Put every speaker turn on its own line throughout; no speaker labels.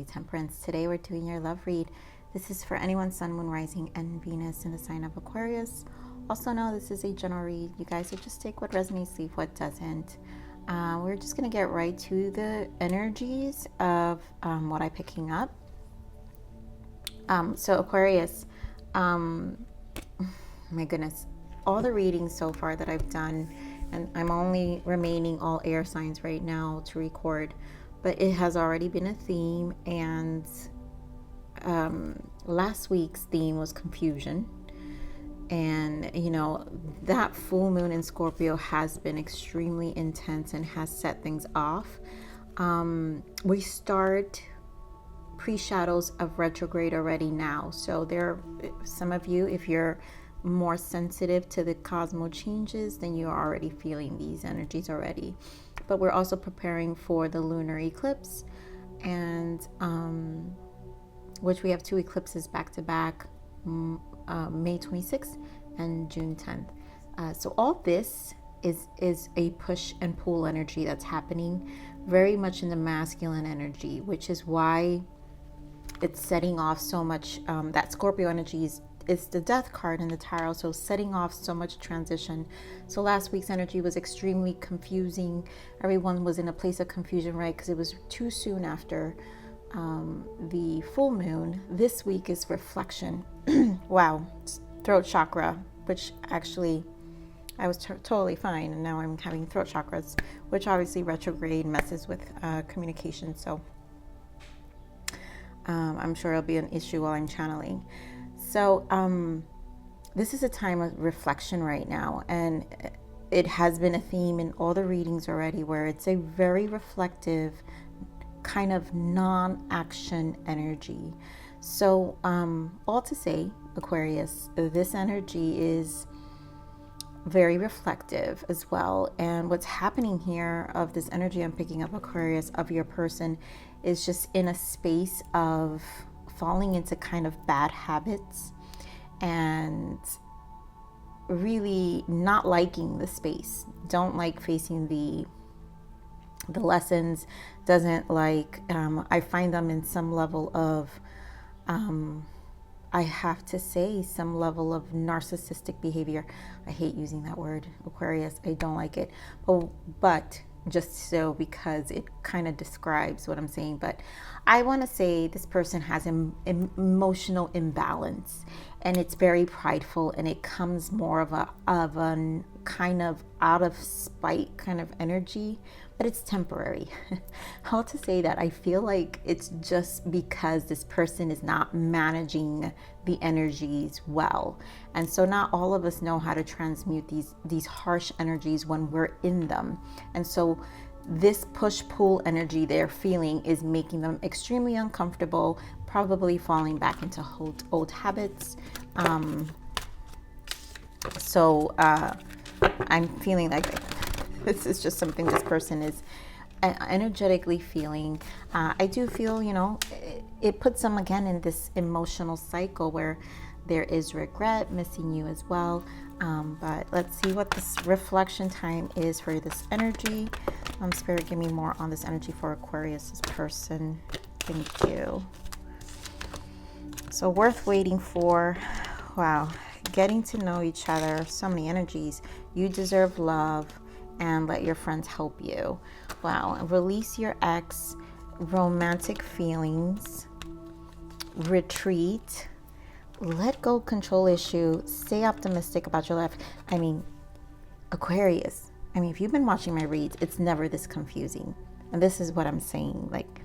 Temperance. Today we're doing your love read. This is for anyone Sun, Moon, Rising, and Venus in the sign of Aquarius. Also know this is a general read. You guys will just take what resonates, leave what doesn't. We're just going to get right to the energies of what I'm picking up. So Aquarius, my goodness, all the readings so far that I've done, and I'm only remaining all air signs right now to record, but it has already been a theme, and last week's theme was confusion. And you know, that full moon in Scorpio has been extremely intense and has set things off. We start pre-shadows of retrograde already now, so there, some of you, if you're more sensitive to the cosmo changes, then you're already feeling these energies already. But we're also preparing for the lunar eclipse, and which we have two eclipses back to back, May 26th and June 10th. So all this is a push and pull energy that's happening very much in the masculine energy, which is why it's setting off so much. That Scorpio energy is the death card in the tarot, so setting off so much transition. So last week's energy was extremely confusing. Everyone was in a place of confusion, right? Because it was too soon after the full moon. This week is reflection. Wow, throat chakra, which actually I was totally fine, and now I'm having throat chakras, which obviously retrograde messes with communication. So I'm sure it'll be an issue while I'm channeling. So this is a time of reflection right now, and it has been a theme in all the readings already, where it's a very reflective kind of non-action energy. So all to say, Aquarius, this energy is very reflective as well. And what's happening here of this energy I'm picking up, Aquarius, of your person, is just in a space of falling into kind of bad habits and really not liking the space. Don't like facing the lessons, doesn't like, I find them in some level of, I have to say, some level of narcissistic behavior. I hate using that word, Aquarius. I don't like it. But just so, because it kind of describes what I'm saying. But I want to say this person has an emotional imbalance, and it's very prideful, and it comes more of a kind of out of spite kind of energy, but it's temporary. How to say that? I feel like it's just because this person is not managing the energies well. And so not all of us know how to transmute these harsh energies when we're in them. And so this push-pull energy they're feeling is making them extremely uncomfortable, probably falling back into old habits. So I'm feeling like this is just something this person is energetically feeling. I do feel, you know, it puts them again in this emotional cycle where there is regret, missing you as well. But let's see what this reflection time is for this energy. Spirit, give me more on this energy for Aquarius' person. Thank you. So worth waiting for. Wow. Getting to know each other. So many energies. You deserve love, and let your friends help you. Wow. Release your ex. Romantic feelings. Retreat. Let go control issue. Stay optimistic about your life. I mean, Aquarius, if you've been watching my reads, it's never this confusing. And this is what I'm saying. Like,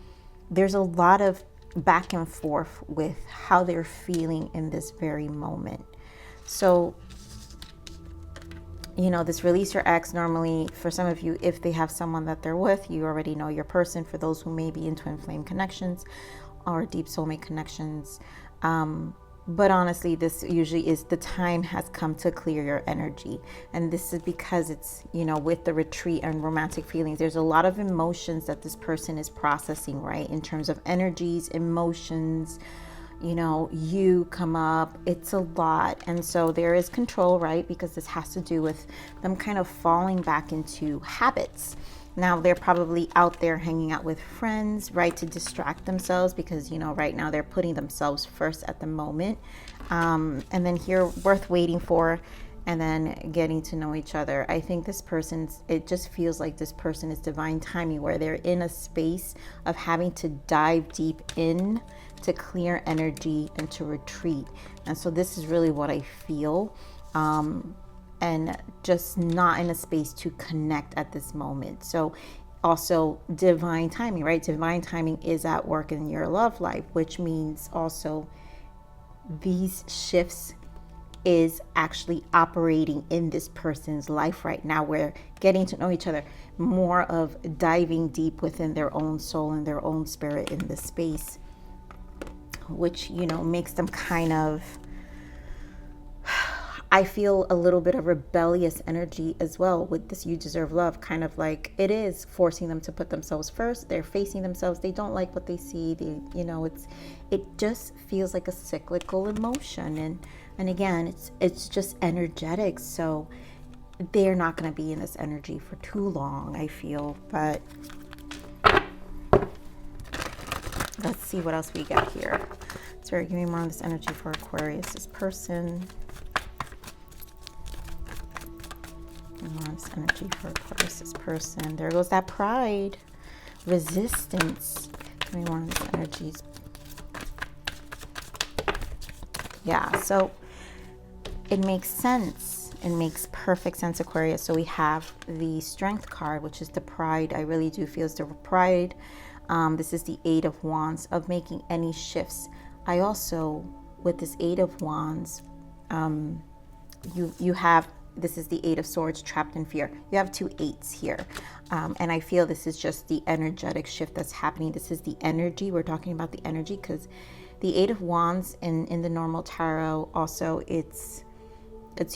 there's a lot of back and forth with how they're feeling in this very moment. So, you know, this release your ex, normally for some of you, if they have someone that they're with, you already know your person. For those who may be in twin flame connections or deep soulmate connections, but honestly, this usually is the time has come to clear your energy. And this is because it's, you know, with the retreat and romantic feelings, there's a lot of emotions that this person is processing, right? In terms of energies, emotions, you know, you come up, it's a lot. And so there is control, right? Because this has to do with them kind of falling back into habits. Now they're probably out there hanging out with friends, right, to distract themselves because, you know, right now they're putting themselves first at the moment. And then here, worth waiting for, and then getting to know each other. I think this person's, it just feels like this person is divine timing, where they're in a space of having to dive deep in to clear energy and to retreat. And so this is really what I feel. And just not in a space to connect at this moment. So also divine timing, right? Divine timing is at work in your love life, which means also these shifts is actually operating in this person's life right now. We're getting to know each other, more of diving deep within their own soul and their own spirit in this space, which, you know, makes them kind of, I feel a little bit of rebellious energy as well with this "you deserve love," kind of like it is forcing them to put themselves first. They're facing themselves. They don't like what they see. They, you know, it just feels like a cyclical emotion. And again, it's just energetic. So they're not going to be in this energy for too long, I feel. But let's see what else we got here. Sorry, give me more on this energy for Aquarius. This person. This energy for Aquarius, this person. There goes that pride, resistance. Give me more of these energies. Yeah, so it makes sense. It makes perfect sense, Aquarius. So we have the Strength card, which is the pride. I really do feel it's the pride. This is the Eight of Wands, of making any shifts. I also, with this Eight of Wands, you have, this is the Eight of Swords, trapped in fear. You have two eights here. And I feel this is just the energetic shift that's happening. This is the energy. We're talking about the energy because the Eight of Wands in the normal tarot, also it's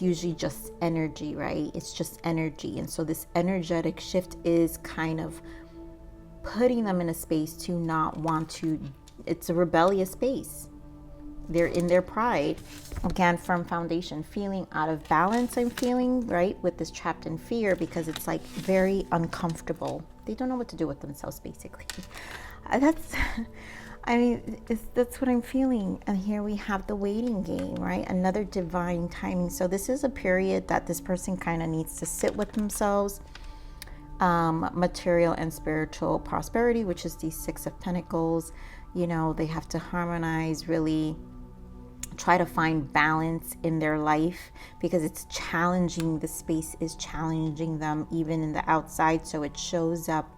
usually just energy, right? It's just energy. And so this energetic shift is kind of putting them in a space to not want to, it's a rebellious space. They're in their pride. Again, firm foundation, feeling out of balance, I'm feeling, right, with this trapped in fear, because it's like very uncomfortable. They don't know what to do with themselves, basically. That's, I mean, that's what I'm feeling. And here we have the waiting game, right? Another divine timing. So this is a period that this person kind of needs to sit with themselves. Material and spiritual prosperity, which is the Six of Pentacles. You know, they have to harmonize, really try to find balance in their life, because it's challenging. The space is challenging them even in the outside. So it shows up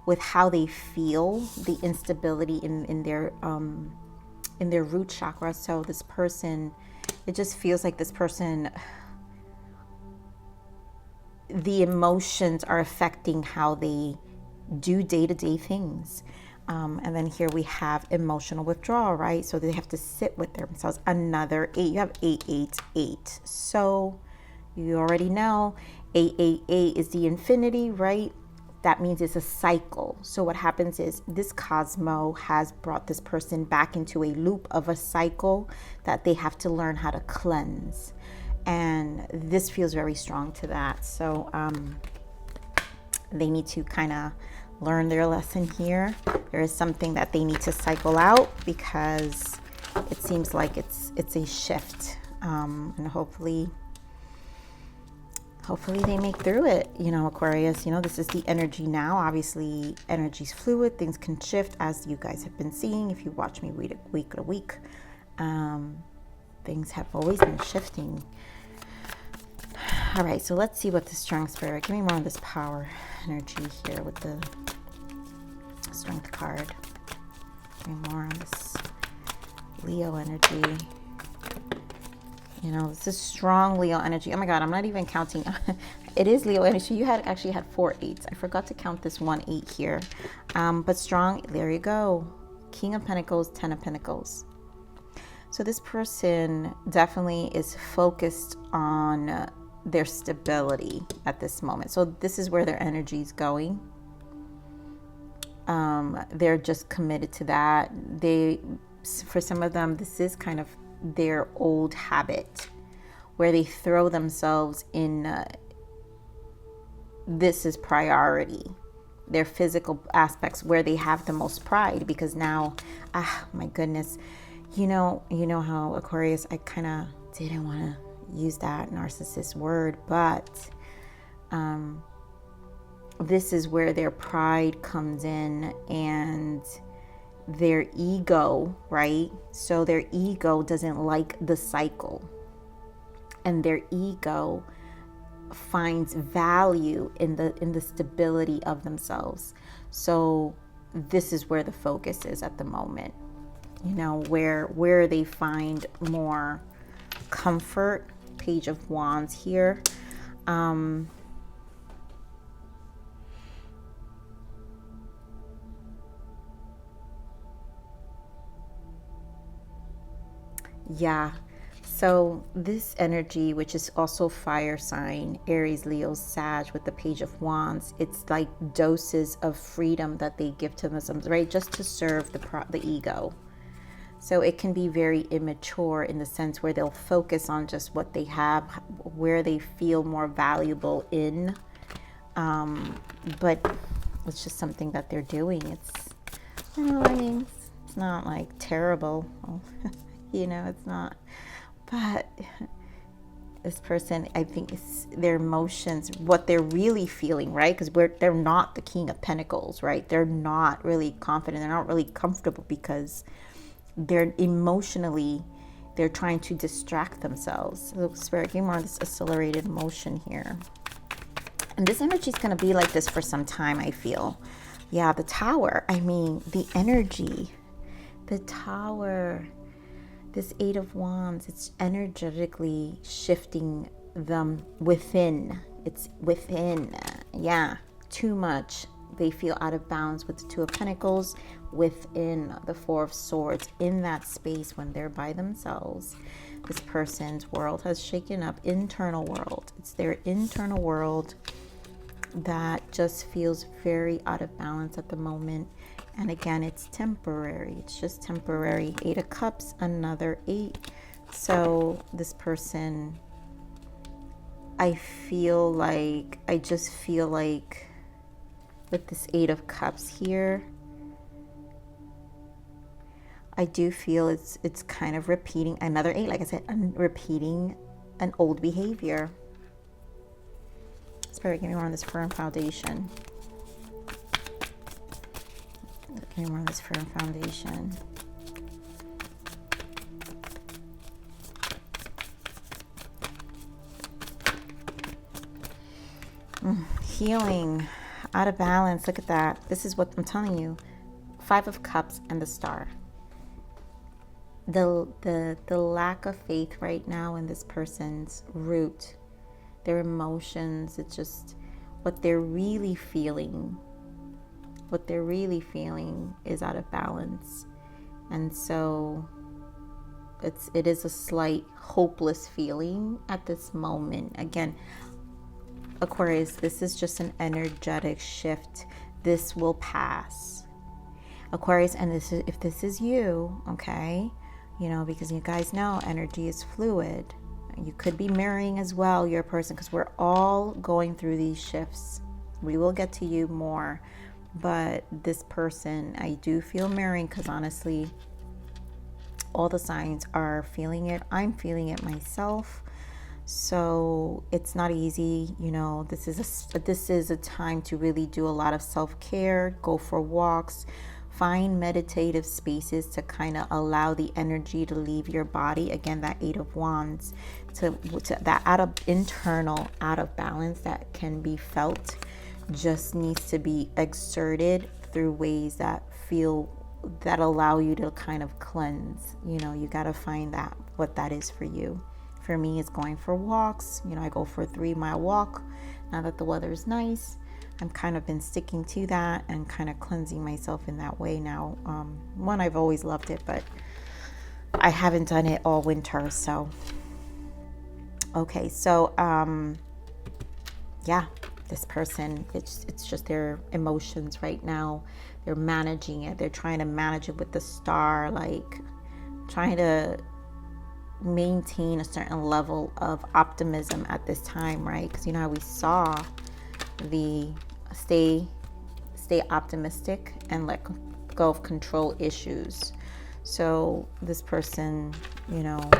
with how they feel, the instability in their root chakra. So this person, it just feels like this person, the emotions are affecting how they do day-to-day things. And then here we have emotional withdrawal, right? So they have to sit with themselves. Another eight. You have 888. So you already know 888 is the infinity, right? That means it's a cycle. So what happens is this Cosmo has brought this person back into a loop of a cycle that they have to learn how to cleanse. And this feels very strong to that. So they need to kind of learn their lesson here. There is something that they need to cycle out, because it seems like it's a shift, and hopefully they make through it. You know, Aquarius, you know, this is the energy now. Obviously energy's fluid, things can shift, as you guys have been seeing if you watch me week to week. Things have always been shifting. All right, so let's see what the Strength Spirit, give me more of this power energy here with the Strength card. Give me more on this Leo energy. You know, this is strong Leo energy. Oh my God, I'm not even counting. It is Leo energy. You actually had 4 8s. I forgot to count this 1 8 here. But strong, there you go. King of Pentacles, 10 of Pentacles. So this person definitely is focused on their stability at this moment. So this is where their energy is going. They're just committed to that. For some of them, this is kind of their old habit where they throw themselves in, this is priority. their physical aspects where they have the most pride, because now, my goodness, you know how Aquarius, I kind of didn't want to use that narcissist word, but this is where their pride comes in, and their ego, right? So their ego doesn't like the cycle, and their ego finds value in the stability of themselves. So this is where the focus is at the moment, where they find more comfort. Page of Wands here. Yeah. So this energy, which is also fire sign, Aries, Leo, Sag, with the Page of Wands, it's like doses of freedom that they give to themselves, right? Just to serve the ego. So it can be very immature in the sense where they'll focus on just what they have, where they feel more valuable in. But it's just something that they're doing. It's, it's not like terrible. It's not. But this person, I think, it's their emotions, what they're really feeling, right? Because they're not the King of Pentacles, right? They're not really confident. They're not really comfortable because they're emotionally, they're trying to distract themselves. So Spirit, give me more of this accelerated emotion here. And this energy is going to be like this for some time, I feel. Yeah, the Tower. The energy. The Tower. This Eight of Wands, it's energetically shifting them within. It's within. Yeah, too much. They feel out of bounds with the Two of Pentacles, within the Four of Swords, in that space when they're by themselves. This person's world has shaken up, internal world. It's their internal world that just feels very out of balance at the moment. And again, it's temporary. It's just temporary. 8 of Cups, another 8. So this person, I just feel like with this 8 of Cups here, I do feel it's kind of repeating another 8. Like I said, repeating an old behavior. Spirit, give me more on this firm foundation. Give me more on this firm foundation. Healing, out of balance. Look at that. This is what I'm telling you. 5 of Cups and the Star. The lack of faith right now in this person's root, their emotions, it's just what they're really feeling. What they're really feeling is out of balance. And so it is a slight hopeless feeling at this moment. Again, Aquarius, this is just an energetic shift. This will pass. Aquarius, and if this is you, okay, because you guys know energy is fluid. You could be mirroring as well your person, because we're all going through these shifts. We will get to you more. But this person, I do feel mirroring, because honestly, all the signs are feeling it. I'm feeling it myself. So it's not easy. This is a time to really do a lot of self-care, go for walks, find meditative spaces to kind of allow the energy to leave your body. Again, that 8 of Wands, to that internal out of balance that can be felt, just needs to be exerted through ways that allow you to kind of cleanse. You got to find what that is for you. For me, it's going for walks. I go for a 3-mile walk now that the weather is nice. I'm kind of been sticking to that and kind of cleansing myself in that way now. I've always loved it, but I haven't done it all winter. So okay, so yeah, this person, it's just their emotions right now. They're managing it. They're trying to manage it with the Star, like trying to maintain a certain level of optimism at this time, right? Because how we saw the stay stay optimistic and let go of control issues. So this person, you know,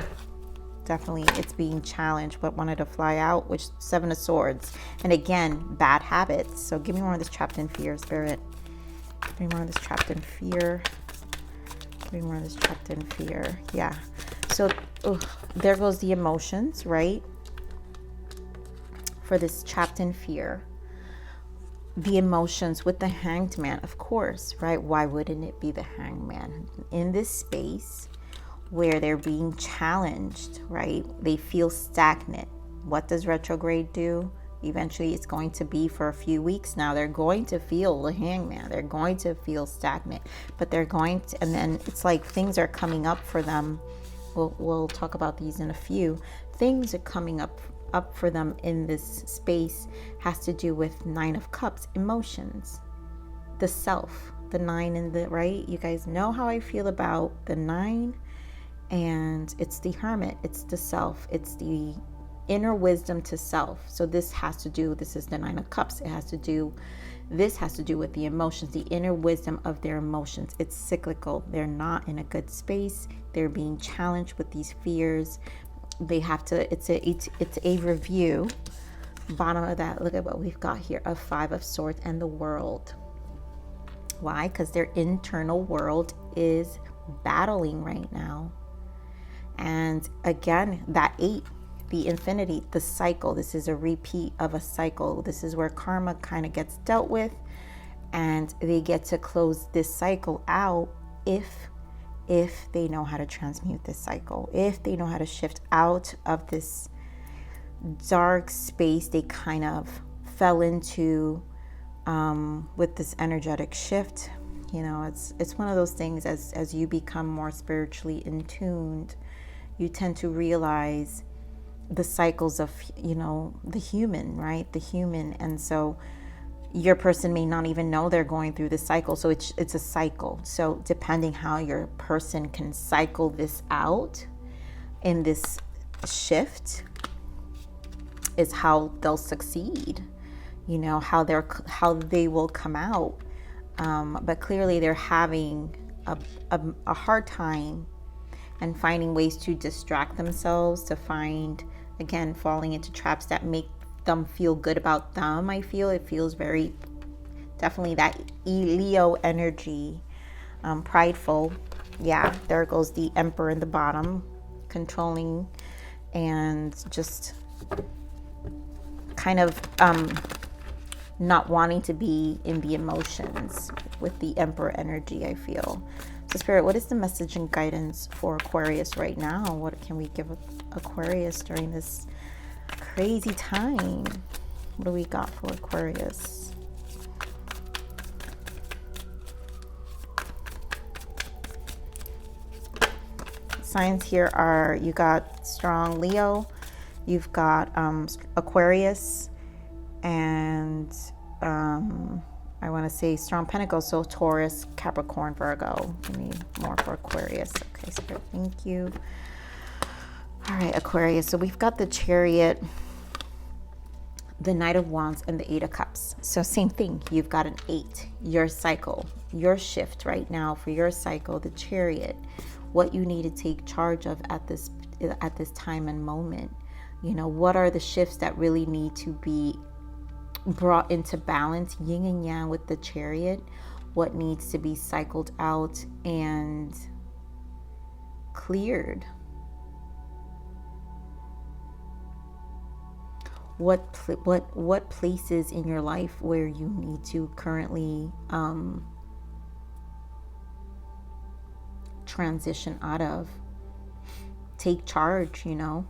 definitely it's being challenged, but wanted to fly out, which 7 of Swords. And again, bad habits. So give me more of this trapped in fear, Spirit. Give me more of this trapped in fear. Give me more of this trapped in fear. Yeah. So there goes the emotions, right? For this trapped in fear. The emotions with the Hanged Man, of course, right? Why wouldn't it be the Hanged Man? In this space where they're being challenged, right? They feel stagnant. What does retrograde do? Eventually it's going to be for a few weeks now. They're going to feel the Hangman. They're going to feel stagnant, but they're going to, and then it's like things are coming up for them. We'll talk about these in a few. Things are coming up for them in this space has to do with 9 of Cups, emotions, the self, the 9 in the right. You guys know how I feel about the 9, and it's the Hermit, it's the self, it's the inner wisdom to self. So this has to do, this is the 9 of Cups. This has to do with the emotions, the inner wisdom of their emotions. It's cyclical. They're not in a good space. They're being challenged with these fears. They have to, it's a review. Bottom of that, look at what we've got here, a 5 of Swords and the World. Why? Because their internal world is battling right now. And again, that 8, the infinity, the cycle. This is a repeat of a cycle. This is where karma kind of gets dealt with, and they get to close this cycle out if they know how to transmute this cycle, if they know how to shift out of this dark space they kind of fell into with this energetic shift. You know, it's one of those things, as you become more spiritually in tuned, you tend to realize the cycles of, you know, the human, right? The human. And so your person may not even know they're going through the cycle. So it's a cycle. So depending how your person can cycle this out in this shift is how they'll succeed, you know, how they will come out. But clearly they're having a hard time and finding ways to distract themselves, to find, again, falling into traps that make them feel good about them. I feel it feels very, definitely that Leo energy, prideful. Yeah, there goes the Emperor in the bottom, controlling and just kind of not wanting to be in the emotions with the Emperor energy, I feel. So Spirit, what is the message and guidance for Aquarius right now? What can we give Aquarius during this crazy time? What do we got for Aquarius? Signs here are, you got strong Leo, you've got Aquarius, and I want to say strong Pentacles, so Taurus, Capricorn, Virgo. Give me more for Aquarius. Okay, Spirit, thank you. All right, Aquarius. So we've got the Chariot, the Knight of Wands, and the 8 of Cups. So same thing. You've got an 8, your cycle, your shift right now for your cycle, the Chariot, what you need to take charge of at this time and moment. You know, what are the shifts that really need to be brought into balance, yin and yang with the Chariot? What needs to be cycled out and cleared? What places in your life where you need to currently transition out of? Take charge, you know.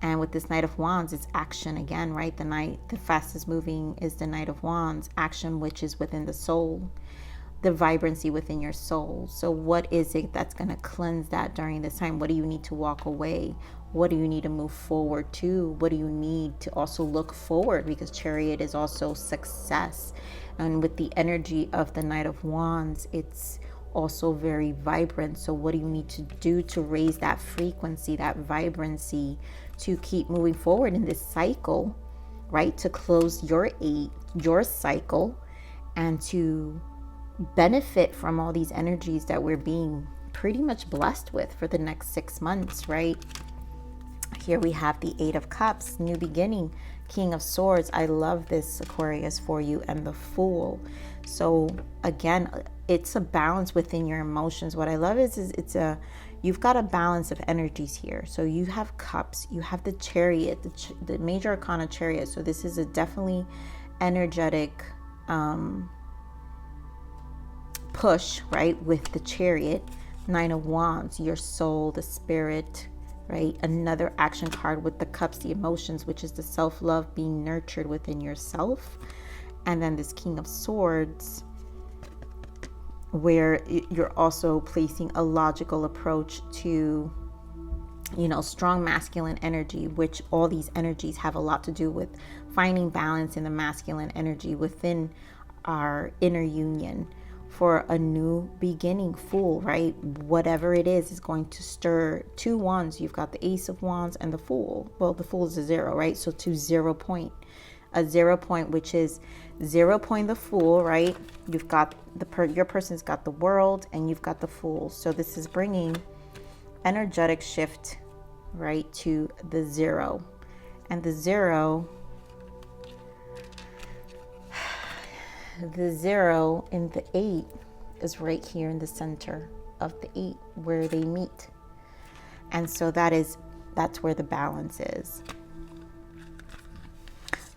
And with this Knight of Wands, it's action again, right? The fastest moving is the Knight of Wands, action, which is within the soul, the vibrancy within your soul. So what is it that's going to cleanse that during this time? What do you need to walk away? What do you need to move forward to? What do you need to also look forward? Because Chariot is also success. And with the energy of the Knight of Wands, it's also very vibrant. So what do you need to do to raise that frequency, that vibrancy, to keep moving forward in this cycle, right? To close your 8, your cycle, and to benefit from all these energies that we're being pretty much blessed with for the next 6 months, right? Here we have the Eight of Cups, new beginning, King of Swords. I love this, Aquarius, for you, and the Fool. So again, it's a balance within your emotions. What I love is you've got a balance of energies here. So you have Cups, you have the Chariot, the major arcana Chariot. So this is a definitely energetic push, right? With the Chariot, Nine of Wands, your soul, the spirit, right? Another action card with the Cups, the emotions, which is the self-love being nurtured within yourself. And then this King of Swords, where you're also placing a logical approach to, you know, strong masculine energy, which all these energies have a lot to do with finding balance in the masculine energy within our inner union for a new beginning. Fool, right? Whatever it is going to stir. 2 wands. You've got the Ace of Wands and the Fool. Well, the Fool is a 0, right? So to 0 point. A 0 point, which is 0 point the Fool, right? You've got your person's got the World, and you've got the Fool. So this is bringing energetic shift, right, to the 0. And the 0 in the 8 is right here in the center of the 8 where they meet. And so that's where the balance is.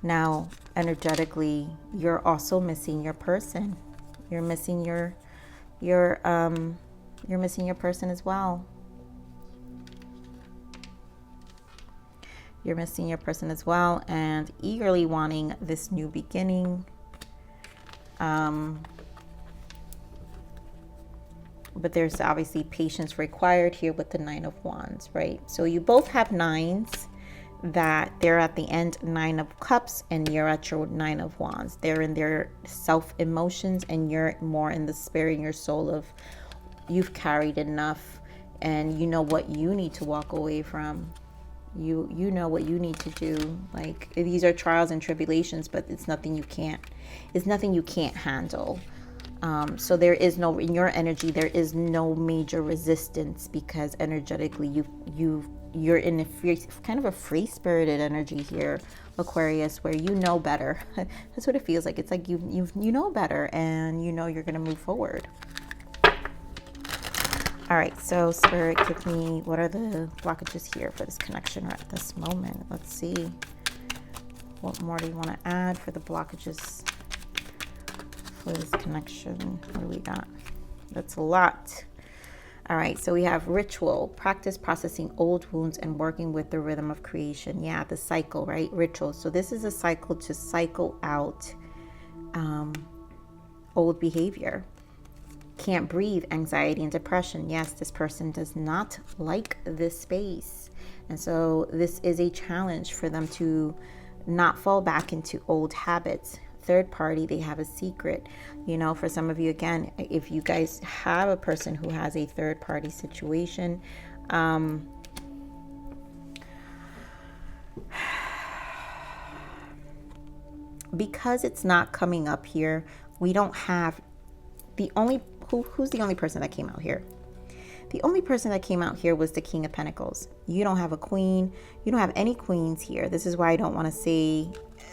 Now, energetically, you're also missing your person. You're missing you're missing your person as well. You're missing your person as well, and eagerly wanting this new beginning. But there's obviously patience required here with the Nine of Wands, right? So you both have 9s that they're at the end, 9 of Cups, and you're at your 9 of Wands. They're in their self emotions, and you're more in the spirit, in your soul of you've carried enough, and you know what you need to walk away from. You know what you need to do. Like, these are trials and tribulations, but it's nothing you can't handle. So there is no, in your energy, there is no major resistance, because energetically you're in a kind of a free-spirited energy here, Aquarius, where you know better. That's what it feels like. It's like you know better, and you know you're going to move forward. All right, so Spirit, give me, what are the blockages here for this connection right at this moment? Let's see. What more do you want to add for the blockages for this connection? What do we got? That's a lot. All right, so we have ritual, practice processing old wounds and working with the rhythm of creation. Yeah, the cycle, right? Ritual. So this is a cycle to cycle out old behavior. Can't breathe, anxiety and depression. Yes, this person does not like this space. And so this is a challenge for them to not fall back into old habits. Third party, they have a secret. You know, for some of you, again, if you guys have a person who has a third party situation, because it's not coming up here, we don't have who's the only person that came out here? The only person that came out here was the King of Pentacles. You don't have a queen. You don't have any queens here. This is why I don't want to say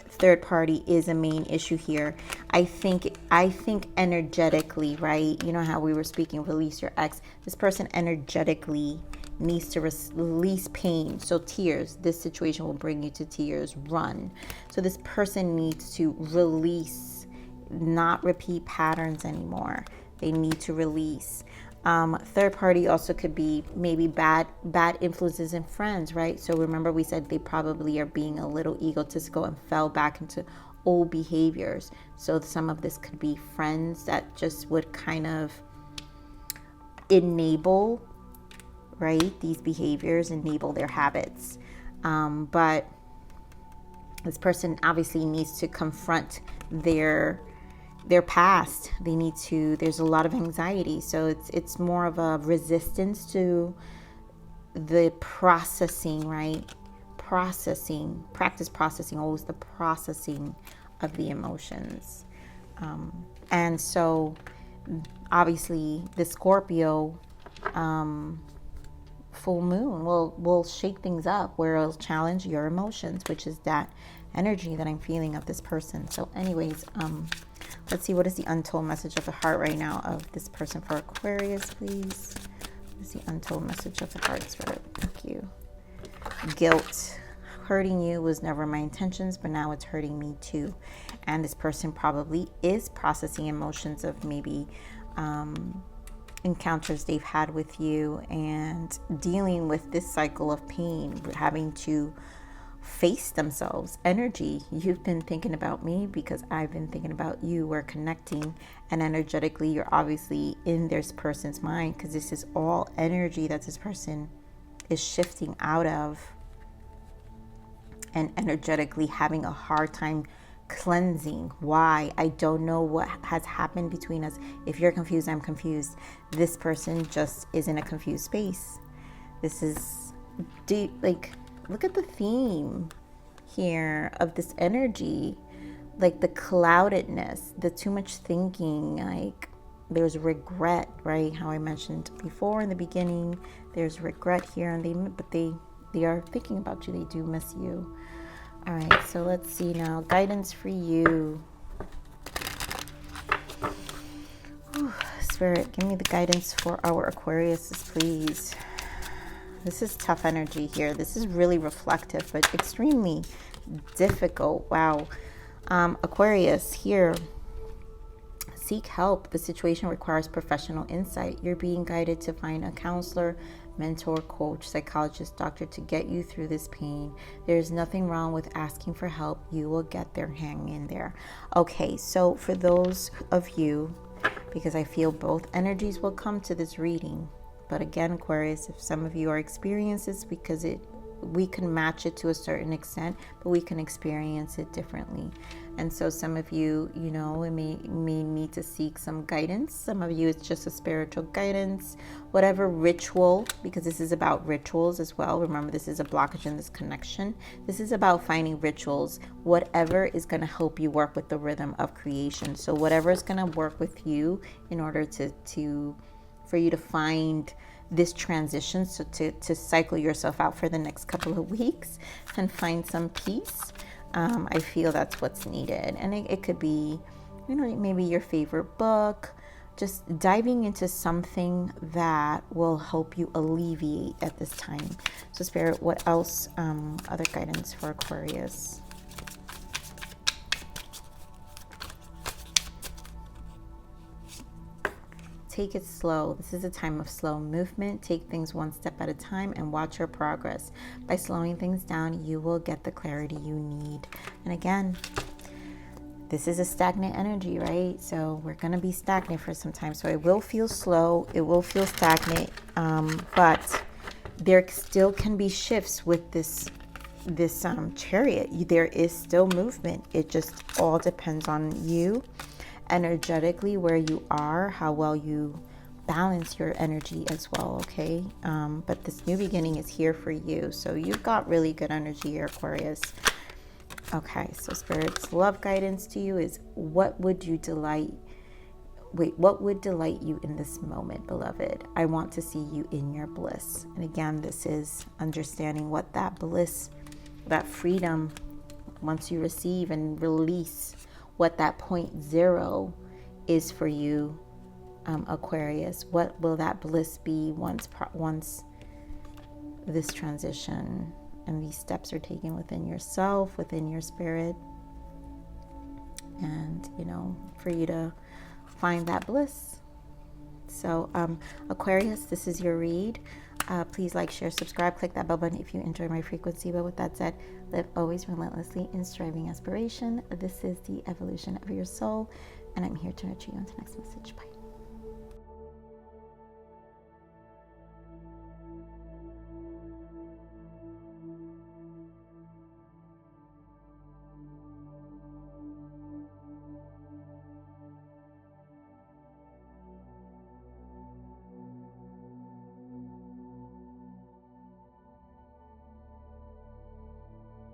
third party is a main issue here. I think energetically, right? You know how we were speaking, release your ex. This person energetically needs to release pain. So tears, this situation will bring you to tears. Run. So this person needs to release, not repeat patterns anymore. They need to release. Third party also could be maybe bad influences in friends, right? So remember, we said they probably are being a little egotistical and fell back into old behaviors. So some of this could be friends that just would kind of enable, right, these behaviors, enable their habits. But this person obviously needs to confront their past. They need to, there's a lot of anxiety. So it's more of a resistance to the processing, right? Practice processing, always the processing of the emotions. And so obviously the Scorpio full moon will shake things up, where it'll challenge your emotions, which is that energy that I'm feeling of this person. So anyways, let's see, what is the untold message of the heart right now of this person for Aquarius, please? What is the untold message of the heart, Spirit? Thank you. Guilt. Hurting you was never my intentions, but now it's hurting me too. And this person probably is processing emotions of maybe encounters they've had with you, and dealing with this cycle of pain, having to face themselves. Energy, you've been thinking about me because I've been thinking about you. We're connecting, and energetically you're obviously in this person's mind, because this is all energy that this person is shifting out of, and energetically having a hard time cleansing. Why? I don't know what has happened between us. If you're confused, I'm confused. This person just is in a confused space. This is deep. Like, look at the theme here of this energy, like the cloudedness, the too much thinking. Like, there's regret, right? How I mentioned before in the beginning, there's regret here, and they are thinking about you. They do miss you. All right, so let's see now. Guidance for you. Ooh, Spirit, give me the guidance for our Aquariuses, please. This is tough energy here. This is really reflective, but extremely difficult. Wow. Aquarius, here. Seek help. The situation requires professional insight. You're being guided to find a counselor, mentor, coach, psychologist, doctor to get you through this pain. There's nothing wrong with asking for help. You will get there. Hang in there. Okay, so for those of you, because I feel both energies will come to this reading, but again, Aquarius, if some of you are experiencing this, because we can match it to a certain extent, but we can experience it differently. And so some of you, may need to seek some guidance. Some of you, it's just a spiritual guidance, whatever ritual, because this is about rituals as well. Remember, this is a blockage in this connection. This is about finding rituals, whatever is going to help you work with the rhythm of creation. So whatever is going to work with you in order for you to find this transition, so to cycle yourself out for the next couple of weeks and find some peace. I feel that's what's needed. And it could be, maybe your favorite book, just diving into something that will help you alleviate at this time. So Spirit, what else, other guidance for Aquarius? Take it slow. This is a time of slow movement. Take things one step at a time and watch your progress. By slowing things down, you will get the clarity you need. And again, this is a stagnant energy, right? So we're going to be stagnant for some time. So it will feel slow. It will feel stagnant. But there still can be shifts with this chariot. There is still movement. It just all depends on you energetically, where you are, how well you balance your energy as well, okay? But this new beginning is here for you. So you've got really good energy here, Aquarius. Okay, so Spirit's love guidance to you is, what would delight you in this moment, beloved? I want to see you in your bliss. And again, this is understanding what that bliss, that freedom, once you receive and release, what that 0.0 is for you, Aquarius. What will that bliss be once this transition and these steps are taken within yourself, within your spirit, and for you to find that bliss. So Aquarius, this is your read. Please like, share, subscribe, click that bell button if you enjoy my frequency. But with that said, live always relentlessly in striving aspiration. This is the evolution of your soul, and I'm here to nurture you. Until next message. Bye.